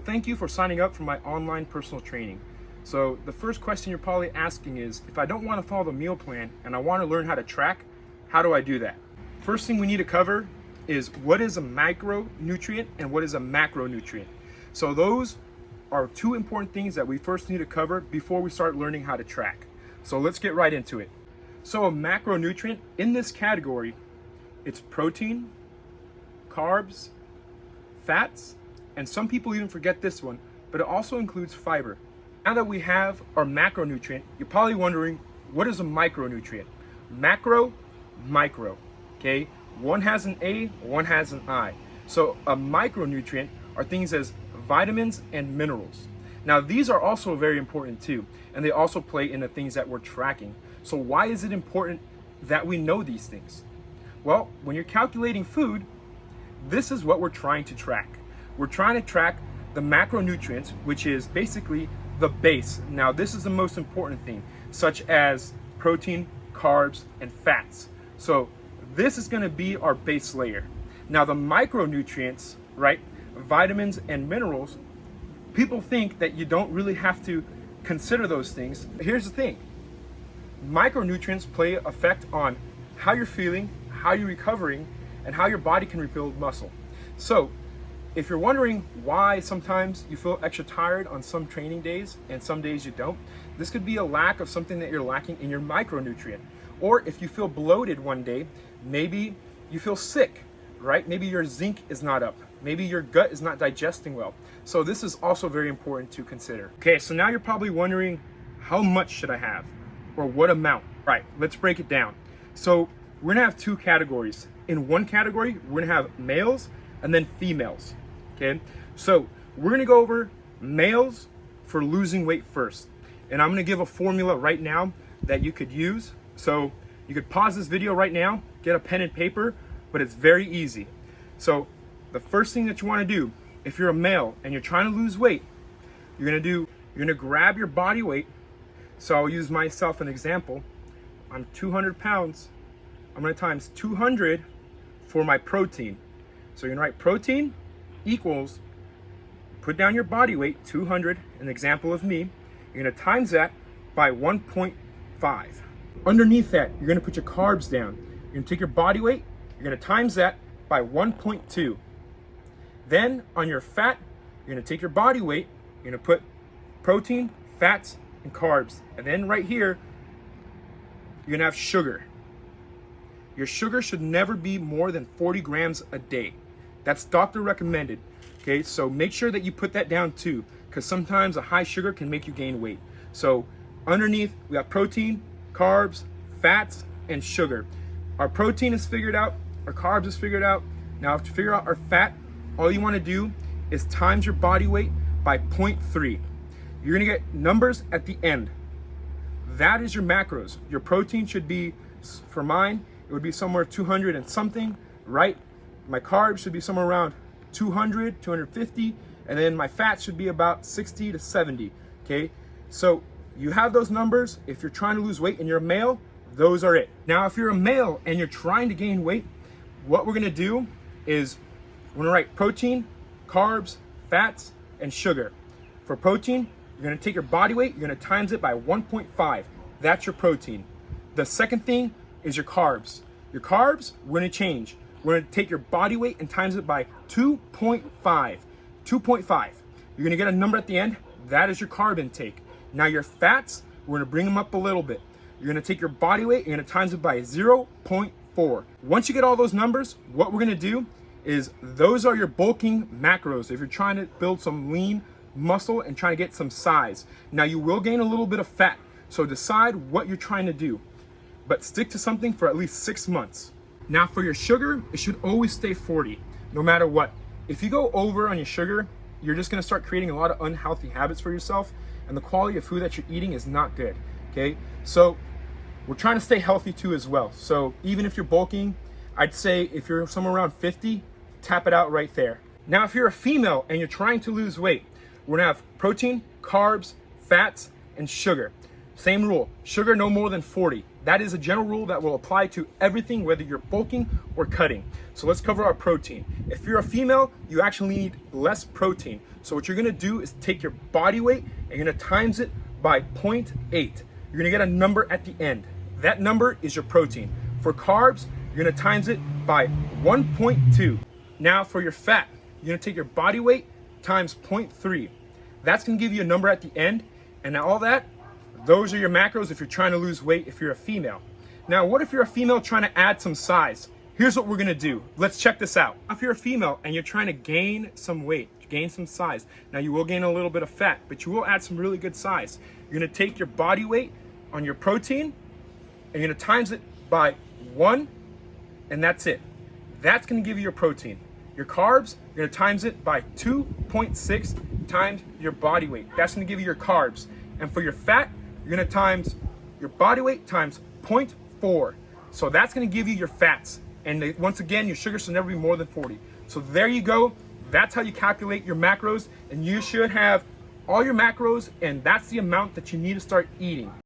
Thank you for signing up for my online personal training. So the first question you're probably asking is, if I don't want to follow the meal plan and I want to learn how to track, how do I do that? First thing we need to cover is what is a micronutrient and what is a macronutrient. So those are two important things that we first need to cover before we start learning how to track. So let's get right into it. So a macronutrient in this category, it's protein, carbs, fats, and some people even forget this one, but it also includes fiber. Now that we have our macronutrient, you're probably wondering, what is a micronutrient? Macro, micro, okay? One has an A, one has an I. So a micronutrient are things as vitamins and minerals. Now these are also very important too, and they also play in the things that we're tracking. So why is it important that we know these things? Well, when you're calculating food, this is what we're trying to track. We're trying to track the macronutrients, which is basically the base. Now this is the most important thing, such as protein, carbs, and fats. So this is going to be our base layer. Now the micronutrients, right, vitamins and minerals, people think that you don't really have to consider those things. Here's the thing. Micronutrients play effect on how you're feeling, how you're recovering, and how your body can rebuild muscle. So if you're wondering why sometimes you feel extra tired on some training days and some days you don't, this could be a lack of something that you're lacking in your micronutrient. Or if you feel bloated one day, maybe you feel sick, right? Maybe your zinc is not up. Maybe your gut is not digesting well. So this is also very important to consider. Okay, so now you're probably wondering, how much should I have? Or what amount? Right, let's break it down. So we're gonna have two categories. In one category, we're gonna have males and then females. Okay, so we're gonna go over males for losing weight first. And I'm gonna give a formula right now that you could use. So you could pause this video right now, get a pen and paper, but it's very easy. So the first thing that you wanna do, if you're a male and you're trying to lose weight, you're gonna grab your body weight. So I'll use myself an example. I'm 200 pounds. I'm gonna times 200 for my protein. So you're gonna write protein equals, put down your body weight, 200, an example of me. You're gonna times that by 1.5. Underneath that, you're gonna put your carbs down. You're gonna take your body weight, you're gonna times that by 1.2. Then on your fat, you're gonna take your body weight, you're gonna put protein, fats, and carbs. And then right here, you're gonna have sugar. Your sugar should never be more than 40 grams a day. That's doctor recommended. Okay, so make sure that you put that down too, because sometimes a high sugar can make you gain weight. So underneath, we have protein, carbs, fats, and sugar. Our protein is figured out, our carbs is figured out. Now to figure out our fat, all you want to do is times your body weight by 0.3. You're gonna get numbers at the end. That is your macros. Your protein should be, for mine, it would be somewhere 200 and something, right? My carbs should be somewhere around 200, 250, and then my fat should be about 60 to 70, okay? So you have those numbers. If you're trying to lose weight and you're a male, those are it. Now, if you're a male and you're trying to gain weight, what we're gonna do is we're gonna write protein, carbs, fats, and sugar. For protein, you're gonna take your body weight, you're gonna times it by 1.5. That's your protein. The second thing is your carbs. Your carbs, we're gonna change. We're gonna take your body weight and times it by 2.5. 2.5. You're gonna get a number at the end. That is your carb intake. Now your fats, we're gonna bring them up a little bit. You're gonna take your body weight, you're gonna times it by 0.4. Once you get all those numbers, what we're gonna do is those are your bulking macros if you're trying to build some lean muscle and trying to get some size. Now you will gain a little bit of fat, so decide what you're trying to do, but stick to something for at least 6 months. Now for your sugar, it should always stay 40, no matter what. If you go over on your sugar, you're just gonna start creating a lot of unhealthy habits for yourself, and the quality of food that you're eating is not good, okay? So we're trying to stay healthy too as well. So even if you're bulking, I'd say if you're somewhere around 50, tap it out right there. Now, if you're a female and you're trying to lose weight, we're gonna have protein, carbs, fats, and sugar. Same rule, sugar no more than 40. That is a general rule that will apply to everything, whether you're bulking or cutting. So let's cover our protein. If you're a female, you actually need less protein. So what you're gonna do is take your body weight and you're gonna times it by 0.8. You're gonna get a number at the end. That number is your protein. For carbs, you're gonna times it by 1.2. Now for your fat, you're gonna take your body weight times 0.3. That's gonna give you a number at the end, and now all that, those are your macros if you're trying to lose weight if you're a female. Now, what if you're a female trying to add some size? Here's what we're gonna do. Let's check this out. If you're a female and you're trying to gain some weight, gain some size, now you will gain a little bit of fat, but you will add some really good size. You're gonna take your body weight on your protein, and you're gonna times it by 1, and that's it. That's gonna give you your protein. Your carbs, you're gonna times it by 2.6 times your body weight. That's gonna give you your carbs. And for your fat, you're gonna times your body weight times 0.4. So that's gonna give you your fats. And once again, your sugar should never be more than 40. So there you go. That's how you calculate your macros, and you should have all your macros, and that's the amount that you need to start eating.